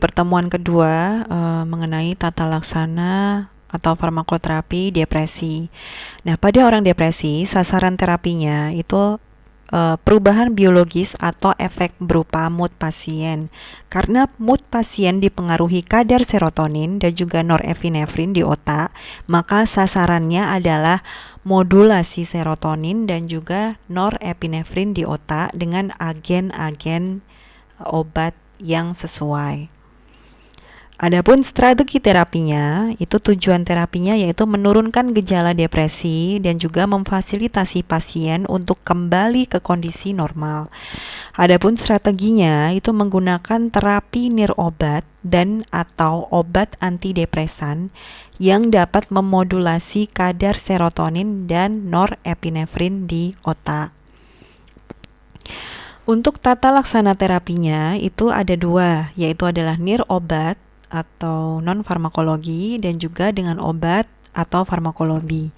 pertemuan kedua mengenai tata laksana atau farmakoterapi depresi. Nah, pada orang depresi, sasaran terapinya itu perubahan biologis atau efek berupa mood pasien. Karena mood pasien dipengaruhi kadar serotonin dan juga norepinefrin di otak, maka sasarannya adalah modulasi serotonin dan juga norepinefrin di otak dengan agen-agen obat yang sesuai. Adapun strategi terapinya, itu tujuan terapinya yaitu menurunkan gejala depresi dan juga memfasilitasi pasien untuk kembali ke kondisi normal. Adapun strateginya itu menggunakan terapi nirobat dan atau obat antidepresan yang dapat memodulasi kadar serotonin dan norepinefrin di otak. Untuk tata laksana terapinya itu ada dua, yaitu adalah nirobat atau non-farmakologi dan juga dengan obat atau farmakologi.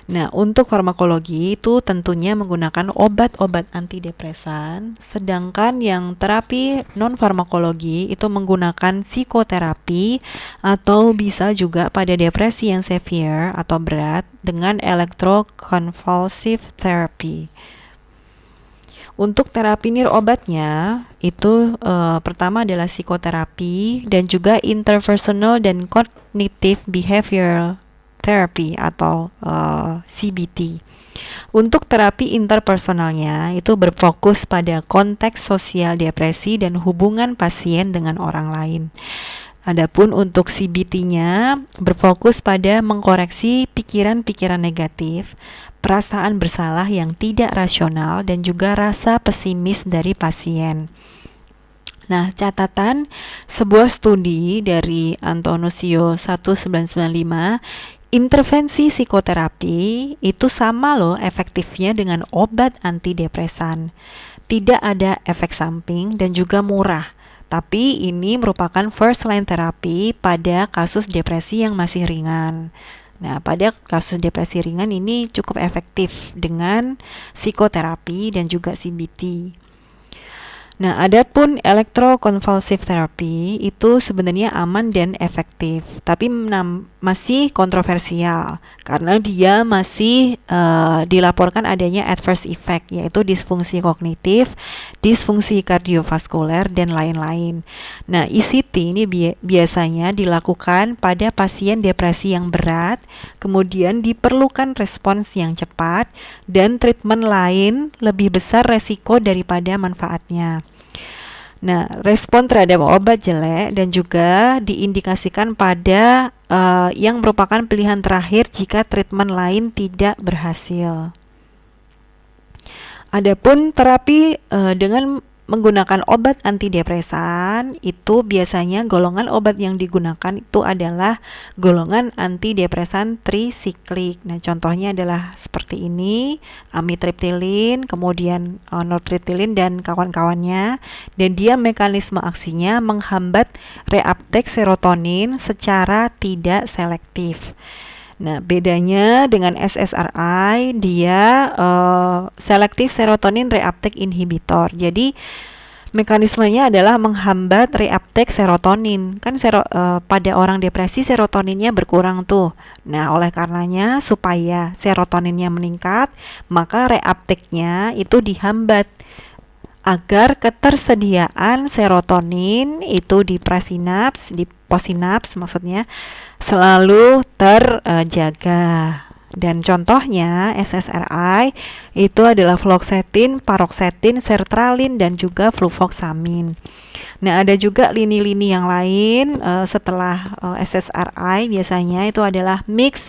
Nah, untuk farmakologi itu tentunya menggunakan obat-obat antidepresan, sedangkan yang terapi non-farmakologi itu menggunakan psikoterapi atau bisa juga pada depresi yang severe atau berat dengan electroconvulsive therapy. Untuk terapi nirobatnya itu pertama adalah psikoterapi dan juga interpersonal dan cognitive behavioral therapy atau CBT. Untuk terapi interpersonalnya itu berfokus pada konteks sosial depresi dan hubungan pasien dengan orang lain. Adapun untuk CBT-nya berfokus pada mengkoreksi pikiran-pikiran negatif, perasaan bersalah yang tidak rasional dan juga rasa pesimis dari pasien. Nah, catatan sebuah studi dari Antonuccio 1995, intervensi psikoterapi itu sama loh efektifnya dengan obat antidepresan. Tidak ada efek samping dan juga murah. Tapi ini merupakan first line terapi pada kasus depresi yang masih ringan. Nah, pada kasus depresi ringan ini cukup efektif dengan psikoterapi dan juga CBT. Nah, adapun electroconvulsive therapy itu sebenarnya aman dan efektif, tapi masih kontroversial karena dia masih dilaporkan adanya adverse effect, yaitu disfungsi kognitif, disfungsi kardiovaskuler, dan lain-lain. Nah, ECT ini biasanya dilakukan pada pasien depresi yang berat, kemudian diperlukan respons yang cepat, dan treatment lain lebih besar resiko daripada manfaatnya. Nah, respon terhadap obat jelek dan juga diindikasikan pada yang merupakan pilihan terakhir jika treatment lain tidak berhasil. Adapun terapi dengan menggunakan obat antidepresan itu biasanya golongan obat yang digunakan itu adalah golongan antidepresan trisiklik. Nah, contohnya adalah seperti ini, amitriptilin, kemudian nortriptilin dan kawan-kawannya, dan dia mekanisme aksinya menghambat reuptake serotonin secara tidak selektif. Nah, bedanya dengan SSRI, dia selective serotonin reuptake inhibitor. Jadi, mekanismenya adalah menghambat reuptake serotonin. Kan pada orang depresi serotoninnya berkurang tuh. Nah, oleh karenanya supaya serotoninnya meningkat, maka reuptake-nya itu dihambat agar ketersediaan serotonin itu di presinaps, di posinaps maksudnya, selalu terjaga. Dan contohnya SSRI itu adalah fluoxetine, paroxetine, sertralin, dan juga fluvoxamine. Nah, ada juga lini-lini yang lain setelah SSRI biasanya itu adalah mix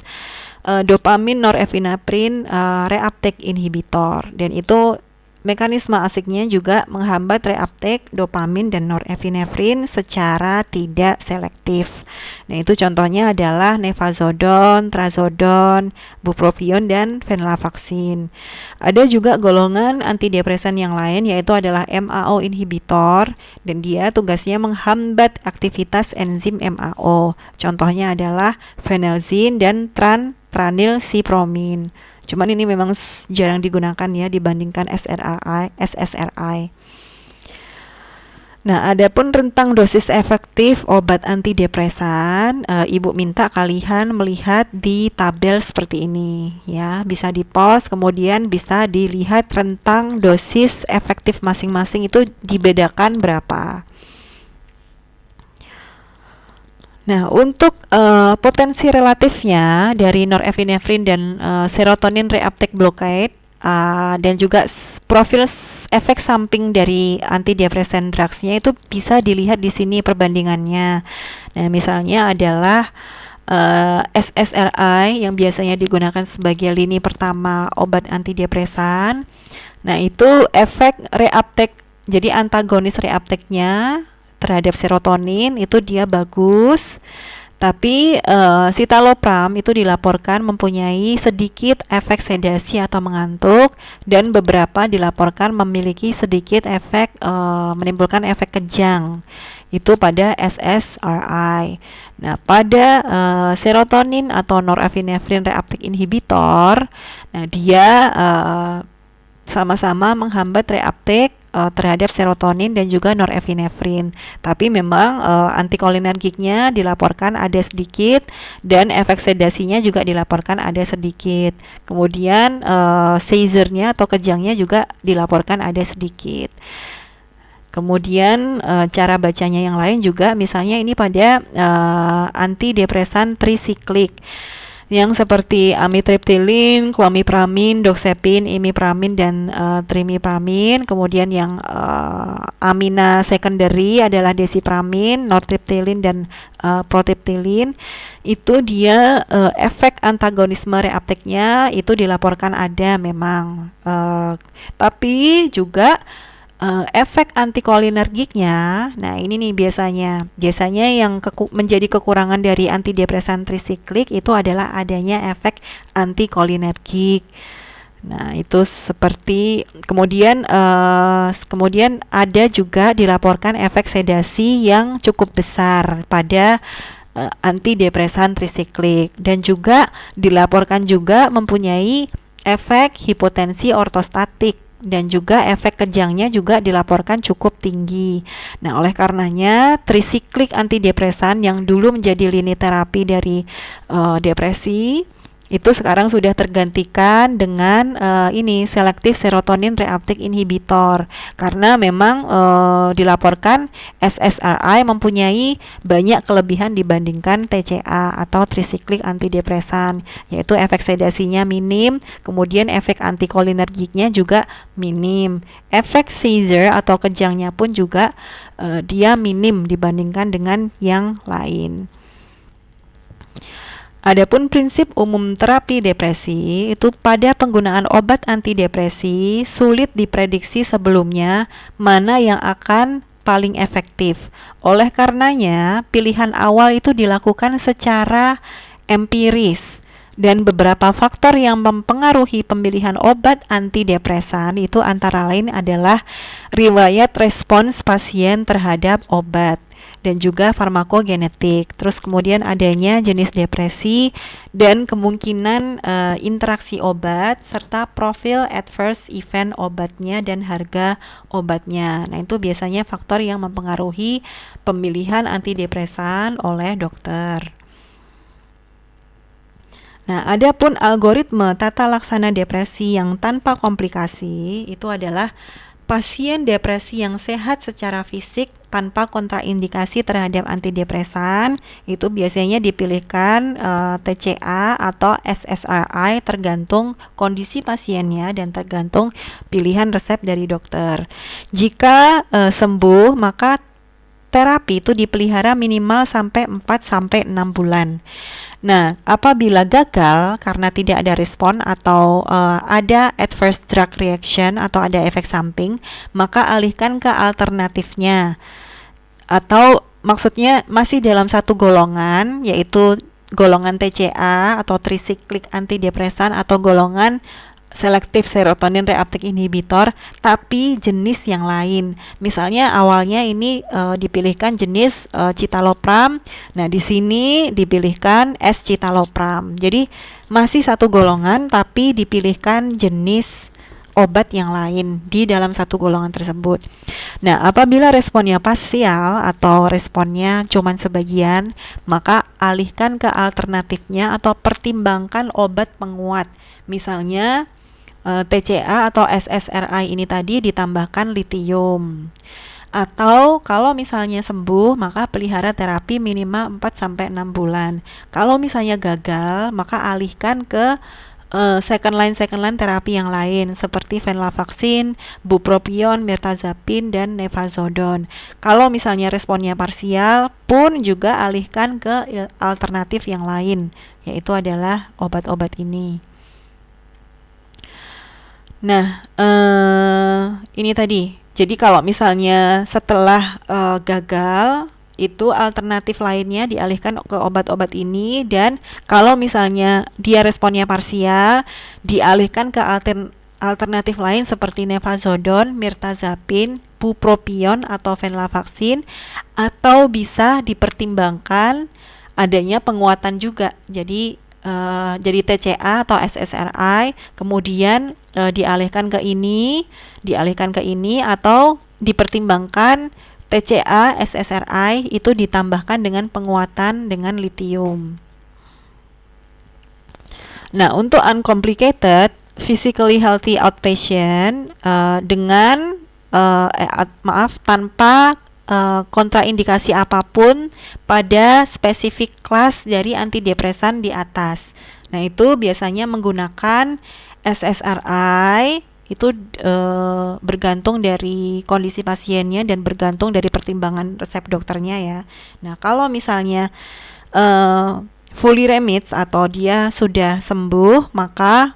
dopamin norepinephrine reuptake inhibitor, dan itu mekanisme asiknya juga menghambat reuptake dopamin dan norepinefrin secara tidak selektif. Nah, itu contohnya adalah nefazodon, trazodon, bupropion, dan venlafaxine. Ada juga golongan antidepresan yang lain yaitu adalah MAO inhibitor, dan dia tugasnya menghambat aktivitas enzim MAO. Contohnya adalah phenelzine dan tranilsipromin. Cuman ini memang jarang digunakan ya dibandingkan SSRI. Nah, adapun rentang dosis efektif obat antidepresan, Ibu minta kalian melihat di tabel seperti ini ya. Bisa di-pause, kemudian bisa dilihat rentang dosis efektif masing-masing itu dibedakan berapa. Nah, untuk potensi relatifnya dari norepinefrin dan serotonin reuptake blockade dan juga profil efek samping dari antidepresan drugsnya itu bisa dilihat di sini perbandingannya. Nah, misalnya adalah SSRI yang biasanya digunakan sebagai lini pertama obat antidepresan. Nah, itu efek reuptake, jadi antagonis reuptake-nya terhadap serotonin itu dia bagus. Tapi citalopram itu dilaporkan mempunyai sedikit efek sedasi atau mengantuk, dan beberapa dilaporkan memiliki sedikit efek menimbulkan efek kejang. Itu pada SSRI. Nah, pada serotonin atau norepinefrin reuptake inhibitor, nah dia sama-sama menghambat reuptake terhadap serotonin dan juga norepinefrin. Tapi memang antikolinergiknya dilaporkan ada sedikit dan efek sedasinya juga dilaporkan ada sedikit. Kemudian seizure-nya atau kejangnya juga dilaporkan ada sedikit. Kemudian cara bacanya yang lain juga, misalnya ini pada antidepresan trisiklik yang seperti amitriptilin, clomipramine, doxepin, imipramine, dan trimipramine. Kemudian yang amina secondary adalah desipramine, nortriptilin, dan protriptilin. Itu dia efek antagonisme reuptake-nya itu dilaporkan ada memang. Tapi juga efek antikolinergiknya, nah ini nih biasanya yang menjadi kekurangan dari antidepresan trisiklik itu adalah adanya efek antikolinergik. Nah, itu seperti kemudian ada juga dilaporkan efek sedasi yang cukup besar pada antidepresan trisiklik, dan juga dilaporkan juga mempunyai efek hipotensi ortostatik, dan juga efek kejangnya juga dilaporkan cukup tinggi. Nah, oleh karenanya trisiklik antidepresan yang dulu menjadi lini terapi dari depresi itu sekarang sudah tergantikan dengan ini selektif serotonin reuptake inhibitor, karena memang dilaporkan SSRI mempunyai banyak kelebihan dibandingkan TCA atau trisiklik antidepresan, yaitu efek sedasinya minim, kemudian efek antikolinergiknya juga minim, efek seizure atau kejangnya pun juga dia minim dibandingkan dengan yang lain. Adapun prinsip umum terapi depresi itu pada penggunaan obat antidepresi sulit diprediksi sebelumnya mana yang akan paling efektif. Oleh karenanya, pilihan awal itu dilakukan secara empiris, dan beberapa faktor yang mempengaruhi pemilihan obat antidepresan itu antara lain adalah riwayat respons pasien terhadap obat dan juga farmakogenetik. Terus kemudian adanya jenis depresi dan kemungkinan interaksi obat, serta profil adverse event obatnya dan harga obatnya. Nah, itu biasanya faktor yang mempengaruhi pemilihan antidepresan oleh dokter. Nah, adapun algoritma tata laksana depresi yang tanpa komplikasi itu adalah pasien depresi yang sehat secara fisik tanpa kontraindikasi terhadap antidepresan itu biasanya dipilihkan TCA atau SSRI tergantung kondisi pasiennya dan tergantung pilihan resep dari dokter. Jika sembuh, maka terapi itu dipelihara minimal sampai 4-6 bulan. Nah, apabila gagal karena tidak ada respon atau ada adverse drug reaction atau ada efek samping, maka alihkan ke alternatifnya. Atau maksudnya masih dalam satu golongan, yaitu golongan TCA atau trisiklik antidepresan atau golongan selektif serotonin reuptake inhibitor, tapi jenis yang lain. Misalnya awalnya ini dipilihkan jenis citalopram. Nah, di sini dipilihkan escitalopram. Jadi masih satu golongan tapi dipilihkan jenis obat yang lain di dalam satu golongan tersebut. Nah, apabila responnya parsial atau responnya cuman sebagian, maka alihkan ke alternatifnya atau pertimbangkan obat penguat. Misalnya TCA atau SSRI ini tadi ditambahkan litium. Atau kalau misalnya sembuh, maka pelihara terapi minimal 4-6 bulan. Kalau misalnya gagal, maka alihkan ke second line terapi yang lain seperti venlafaxine, bupropion, mirtazapine, dan nefazodon. Kalau misalnya responnya parsial pun juga alihkan ke alternatif yang lain, yaitu adalah obat-obat ini. Nah, ini tadi. Jadi kalau misalnya setelah gagal, itu alternatif lainnya dialihkan ke obat-obat ini, dan kalau misalnya dia responnya parsial, dialihkan ke alternatif lain seperti nefazodon, mirtazapine, bupropion atau venlafaxine, atau bisa dipertimbangkan adanya penguatan juga. Jadi TCA atau SSRI, kemudian dialihkan ke ini atau dipertimbangkan TCA, SSRI itu ditambahkan dengan penguatan dengan litium. Nah, untuk uncomplicated physically healthy outpatient tanpa kontraindikasi apapun pada spesifik kelas dari antidepresan di atas. Nah, itu biasanya menggunakan SSRI. Itu bergantung dari kondisi pasiennya dan bergantung dari pertimbangan resep dokternya ya. Nah, kalau misalnya fully remits atau dia sudah sembuh, maka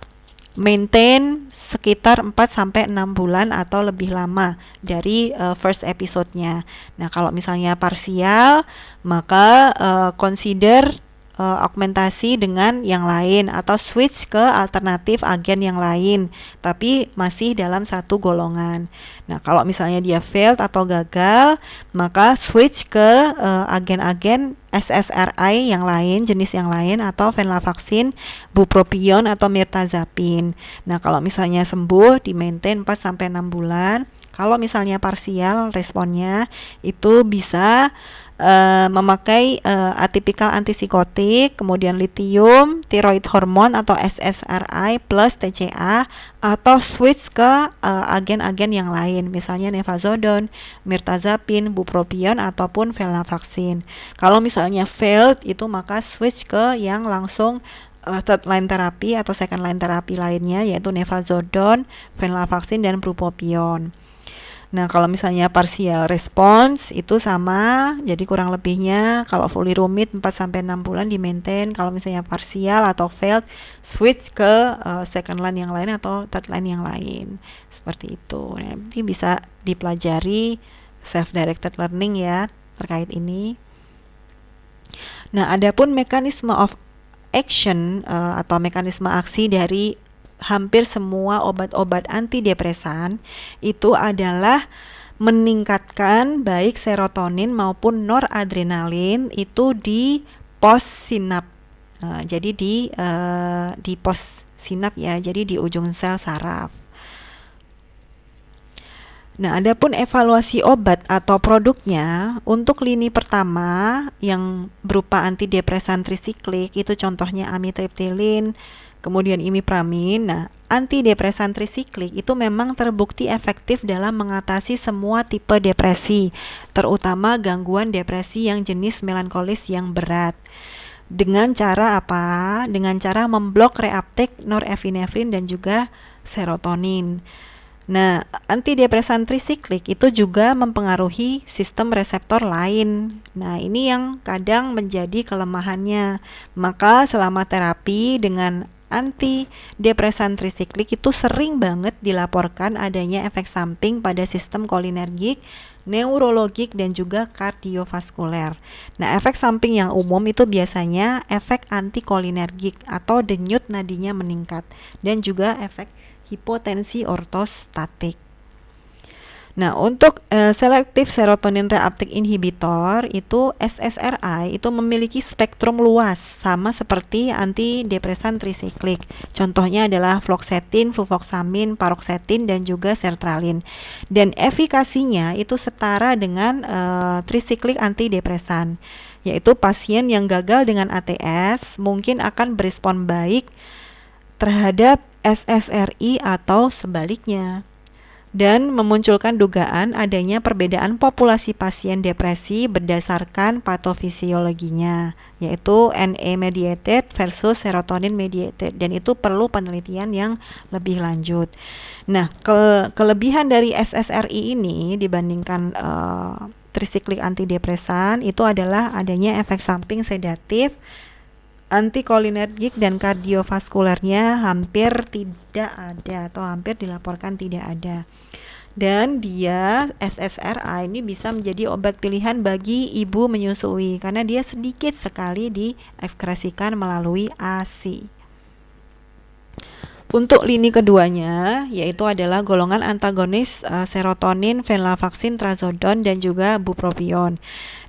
maintain sekitar 4-6 bulan atau lebih lama dari first episode-nya. Nah, kalau misalnya parsial, maka consider augmentasi dengan yang lain atau switch ke alternatif agen yang lain, tapi masih dalam satu golongan. Nah, kalau misalnya dia failed atau gagal, maka switch ke agen-agen SSRI yang lain, jenis yang lain, atau venlafaxine, bupropion atau mirtazapine. Nah, kalau misalnya sembuh, di maintain 4-6 bulan. Kalau misalnya parsial responnya, itu bisa memakai atipikal antipsikotik, kemudian litium, tiroid hormon atau SSRI plus TCA, atau switch ke agen-agen yang lain, misalnya nefazodon, mirtazapine, bupropion ataupun venlafaxine. Kalau misalnya failed, itu maka switch ke yang langsung third line terapi atau second line terapi lainnya, yaitu nefazodon, venlafaxine, dan bupropion. Nah, kalau misalnya partial response itu sama, jadi kurang lebihnya kalau fully remit 4-6 bulan di maintain. Kalau misalnya parsial atau failed, switch ke second line yang lain atau third line yang lain. Seperti itu. Nah, nanti bisa dipelajari self-directed learning ya terkait ini. Nah, adapun mekanisme of action atau mekanisme aksi dari hampir semua obat-obat antidepresan itu adalah meningkatkan baik serotonin maupun noradrenalin itu di postsinap. Jadi di postsinap ya, jadi di ujung sel saraf. Nah, adapun evaluasi obat atau produknya untuk lini pertama yang berupa antidepresan trisiklik, itu contohnya amitriptilin, kemudian imipramine. Nah, antidepresan trisiklik itu memang terbukti efektif dalam mengatasi semua tipe depresi, terutama gangguan depresi yang jenis melankolis yang berat. Dengan cara apa? Dengan cara memblok reuptake norepinefrin dan juga serotonin. Nah, antidepresan trisiklik itu juga mempengaruhi sistem reseptor lain. Nah, ini yang kadang menjadi kelemahannya. Maka selama terapi dengan antidepresan trisiklik itu sering banget dilaporkan adanya efek samping pada sistem kolinergik, neurologik, dan juga kardiovaskuler. Nah, efek samping yang umum itu biasanya efek antikolinergik atau denyut nadinya meningkat, dan juga efek hipotensi ortostatik. Nah, untuk selective serotonin reuptake inhibitor itu SSRI itu memiliki spektrum luas sama seperti antidepresan trisiklik. Contohnya adalah fluoxetine, fluvoxamine, paroxetine dan juga sertralin. Dan efikasinya itu setara dengan trisiklik antidepresan, yaitu pasien yang gagal dengan ATS mungkin akan berespon baik terhadap SSRI atau sebaliknya, dan memunculkan dugaan adanya perbedaan populasi pasien depresi berdasarkan patofisiologinya, yaitu NA mediated versus serotonin mediated, dan itu perlu penelitian yang lebih lanjut. Nah, kelebihan dari SSRI ini dibandingkan trisiklik antidepresan itu adalah adanya efek samping sedatif, antikolinergik dan kardiovaskulernya hampir tidak ada atau hampir dilaporkan tidak ada. Dan dia SSRI ini bisa menjadi obat pilihan bagi ibu menyusui karena dia sedikit sekali diekskresikan melalui ASI. Untuk lini keduanya yaitu adalah golongan antagonis serotonin, venlafaxine, trazodone dan juga bupropion.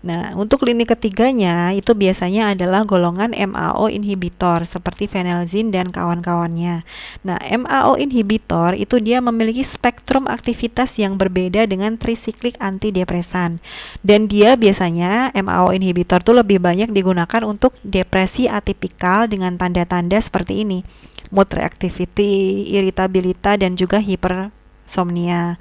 Nah, untuk lini ketiganya itu biasanya adalah golongan MAO inhibitor seperti phenelzine dan kawan-kawannya. Nah, MAO inhibitor itu dia memiliki spektrum aktivitas yang berbeda dengan trisiklik antidepresan. Dan dia biasanya MAO inhibitor itu lebih banyak digunakan untuk depresi atipikal dengan tanda-tanda seperti ini: mood reactivity, iritabilitas dan juga hipersomnia.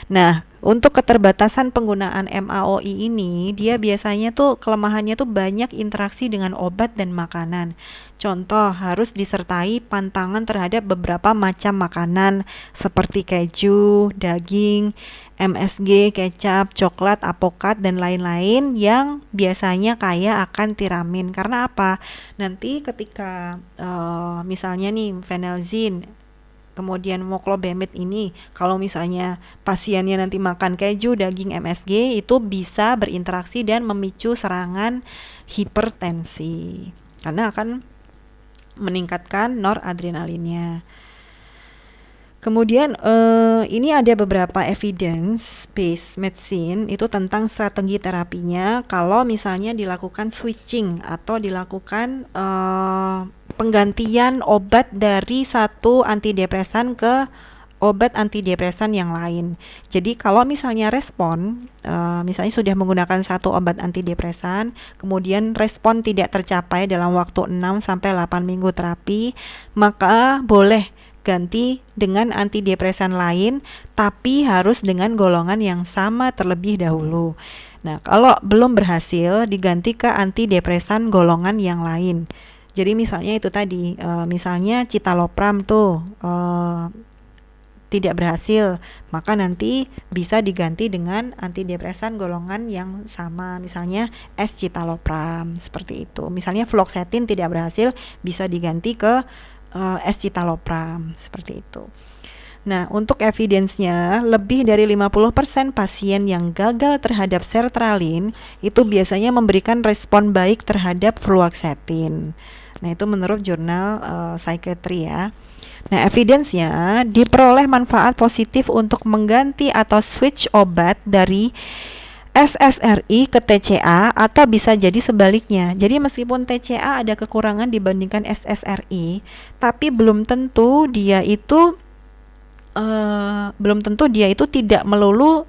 Nah, untuk keterbatasan penggunaan MAOI ini, dia biasanya tuh kelemahannya tuh banyak interaksi dengan obat dan makanan. Contoh, harus disertai pantangan terhadap beberapa macam makanan seperti keju, daging, MSG, kecap, coklat, apokat, dan lain-lain yang biasanya kaya akan tiramin. Karena apa? Nanti ketika misalnya nih phenelzine, kemudian moclobemid ini, kalau misalnya pasiennya nanti makan keju, daging, MSG, itu bisa berinteraksi dan memicu serangan hipertensi karena akan meningkatkan noradrenalinnya. Kemudian ini ada beberapa evidence based medicine itu tentang strategi terapinya kalau misalnya dilakukan switching atau dilakukan penggantian obat dari satu antidepresan ke obat antidepresan yang lain. Jadi kalau misalnya respon, misalnya sudah menggunakan satu obat antidepresan, kemudian respon tidak tercapai dalam waktu 6-8 minggu terapi, maka boleh ganti dengan antidepresan lain, tapi harus dengan golongan yang sama terlebih dahulu. Nah, kalau belum berhasil, diganti ke antidepresan golongan yang lain. Jadi misalnya itu tadi, misalnya citalopram tuh tidak berhasil, maka nanti bisa diganti dengan antidepresan golongan yang sama, misalnya escitalopram seperti itu. Misalnya fluoxetine tidak berhasil, bisa diganti ke escitalopram seperti itu. Nah, untuk evidence-nya, lebih dari 50% pasien yang gagal terhadap sertralin itu biasanya memberikan respon baik terhadap fluoxetine. Nah, itu menurut jurnal Psychiatry ya. Nah, evidence-nya diperoleh manfaat positif untuk mengganti atau switch obat dari SSRI ke TCA atau bisa jadi sebaliknya. Jadi meskipun TCA ada kekurangan dibandingkan SSRI, tapi belum tentu dia itu tidak melulu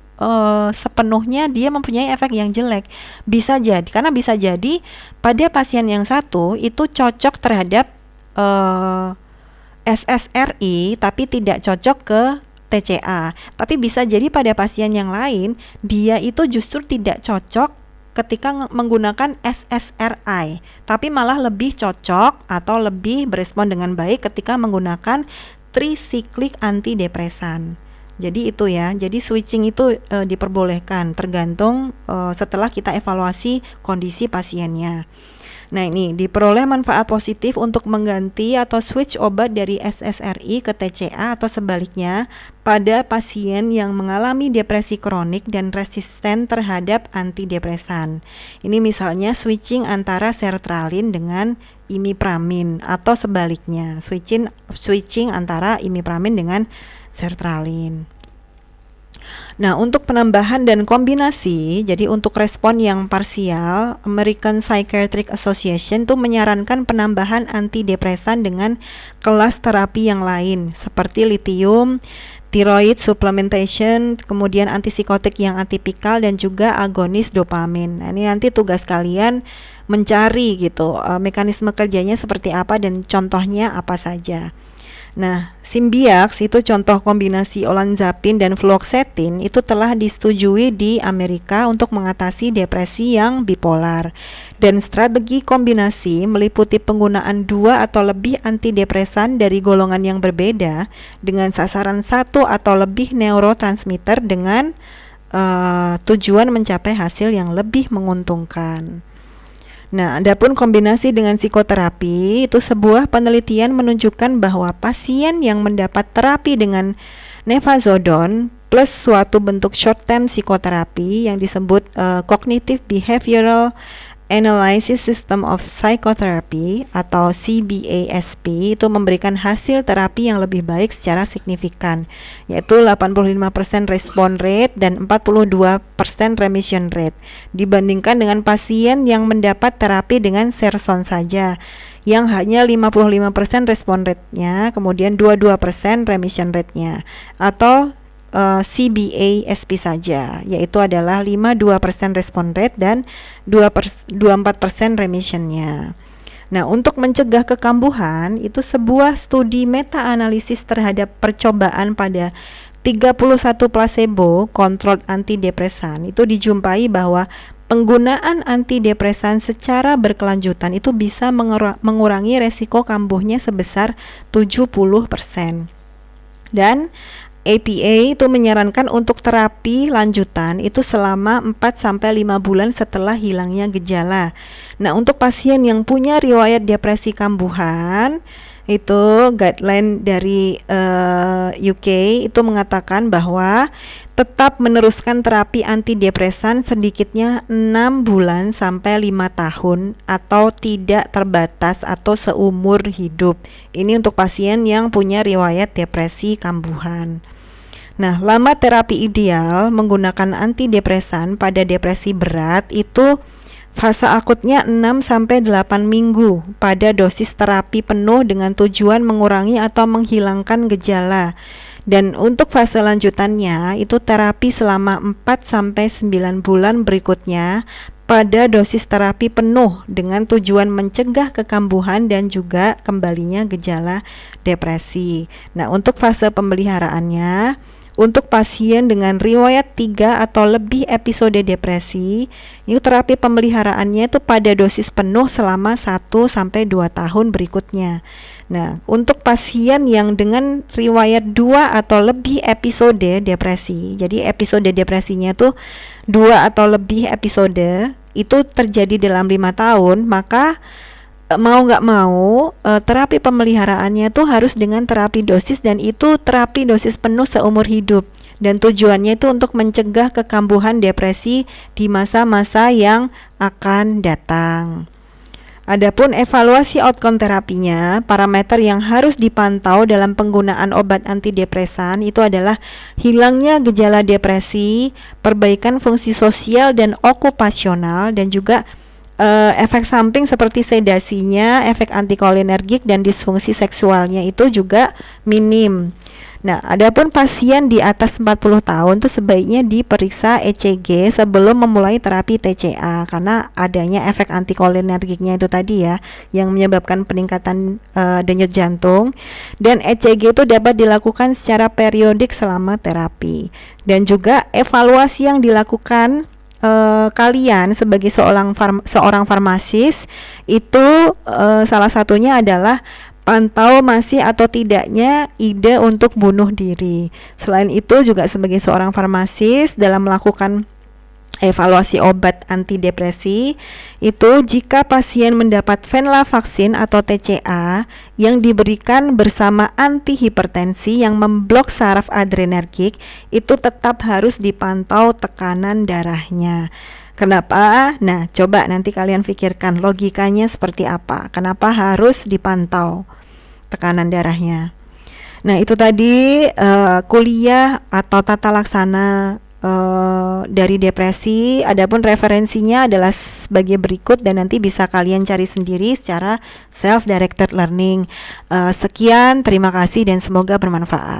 sepenuhnya dia mempunyai efek yang jelek. Bisa jadi, karena bisa jadi pada pasien yang satu itu cocok terhadap SSRI tapi tidak cocok ke TCA. Tapi bisa jadi pada pasien yang lain dia itu justru tidak cocok ketika menggunakan SSRI, tapi malah lebih cocok atau lebih berespon dengan baik ketika menggunakan trisiklik antidepresan. Jadi itu ya, jadi switching itu diperbolehkan tergantung setelah kita evaluasi kondisi pasiennya. Nah, ini diperoleh manfaat positif untuk mengganti atau switch obat dari SSRI ke TCA atau sebaliknya pada pasien yang mengalami depresi kronik dan resisten terhadap antidepresan. Ini misalnya switching antara sertralin dengan imipramin atau sebaliknya, switching antara imipramin dengan sertralin. Nah, untuk penambahan dan kombinasi, jadi untuk respon yang parsial, American Psychiatric Association tuh menyarankan penambahan antidepresan dengan kelas terapi yang lain seperti lithium, thyroid supplementation, kemudian antipsikotik yang atipikal dan juga agonis dopamin. Nah, ini nanti tugas kalian mencari gitu mekanisme kerjanya seperti apa dan contohnya apa saja. Nah, Simbiax itu contoh kombinasi olanzapin dan fluoxetine itu telah disetujui di Amerika untuk mengatasi depresi yang bipolar. Dan strategi kombinasi meliputi penggunaan 2 atau lebih antidepresan dari golongan yang berbeda dengan sasaran 1 atau lebih neurotransmitter dengan tujuan mencapai hasil yang lebih menguntungkan. Nah, adapun kombinasi dengan psikoterapi, itu sebuah penelitian menunjukkan bahwa pasien yang mendapat terapi dengan nefazodon plus suatu bentuk short term psikoterapi yang disebut Cognitive Behavioral Analysis System of Psychotherapy atau CBASP itu memberikan hasil terapi yang lebih baik secara signifikan, yaitu 85% respon rate dan 42% remission rate dibandingkan dengan pasien yang mendapat terapi dengan Serson saja yang hanya 55% respon rate-nya, kemudian 22% remission rate-nya, atau CBASP saja, yaitu adalah 52% respon rate dan 24% remission-nya. Nah, untuk mencegah kekambuhan, itu sebuah studi meta-analisis terhadap percobaan pada 31 placebo controlled antidepresan itu dijumpai bahwa penggunaan antidepresan secara berkelanjutan itu bisa mengurangi resiko kambuhnya sebesar 70%. Dan APA itu menyarankan untuk terapi lanjutan itu selama 4-5 bulan setelah hilangnya gejala. Nah, untuk pasien yang punya riwayat depresi kambuhan, itu guideline dari UK itu mengatakan bahwa tetap meneruskan terapi antidepresan sedikitnya 6 bulan sampai 5 tahun atau tidak terbatas atau seumur hidup. Ini untuk pasien yang punya riwayat depresi kambuhan. Nah, lama terapi ideal menggunakan antidepresan pada depresi berat itu fase akutnya 6-8 minggu pada dosis terapi penuh dengan tujuan mengurangi atau menghilangkan gejala. Dan untuk fase lanjutannya itu terapi selama 4-9 bulan berikutnya pada dosis terapi penuh dengan tujuan mencegah kekambuhan dan juga kembalinya gejala depresi. Nah, untuk fase pemeliharaannya, untuk pasien dengan riwayat 3 atau lebih episode depresi, itu terapi pemeliharaannya itu pada dosis penuh selama 1-2 tahun berikutnya. Nah, untuk pasien yang dengan riwayat 2 atau lebih episode depresi, jadi episode depresinya tuh 2 atau lebih episode, itu terjadi dalam 5 tahun, maka mau nggak mau terapi pemeliharaannya tuh harus dengan terapi dosis, dan itu terapi dosis penuh seumur hidup, dan tujuannya itu untuk mencegah kekambuhan depresi di masa-masa yang akan datang. Adapun evaluasi outcome terapinya, parameter yang harus dipantau dalam penggunaan obat antidepresan itu adalah hilangnya gejala depresi, perbaikan fungsi sosial dan okupasional, dan juga efek samping seperti sedasinya, efek antikolinergik dan disfungsi seksualnya itu juga minim. Nah, adapun pasien di atas 40 tahun tuh sebaiknya diperiksa ECG sebelum memulai terapi TCA karena adanya efek antikolinergiknya itu tadi ya yang menyebabkan peningkatan denyut jantung, dan ECG itu dapat dilakukan secara periodik selama terapi. Dan juga evaluasi yang dilakukan kalian sebagai seorang farmasis itu salah satunya adalah pantau masih atau tidaknya ide untuk bunuh diri. Selain itu juga sebagai seorang farmasis dalam melakukan evaluasi obat antidepresi itu jika pasien mendapat venlafaxine atau TCA yang diberikan bersama antihipertensi yang memblok saraf adrenergik itu tetap harus dipantau tekanan darahnya. Kenapa? Nah, coba nanti kalian pikirkan logikanya seperti apa. Kenapa harus dipantau tekanan darahnya? Nah, itu tadi kuliah atau tata laksana dari depresi. Adapun referensinya adalah sebagai berikut dan nanti bisa kalian cari sendiri secara self-directed learning. Sekian, terima kasih dan semoga bermanfaat.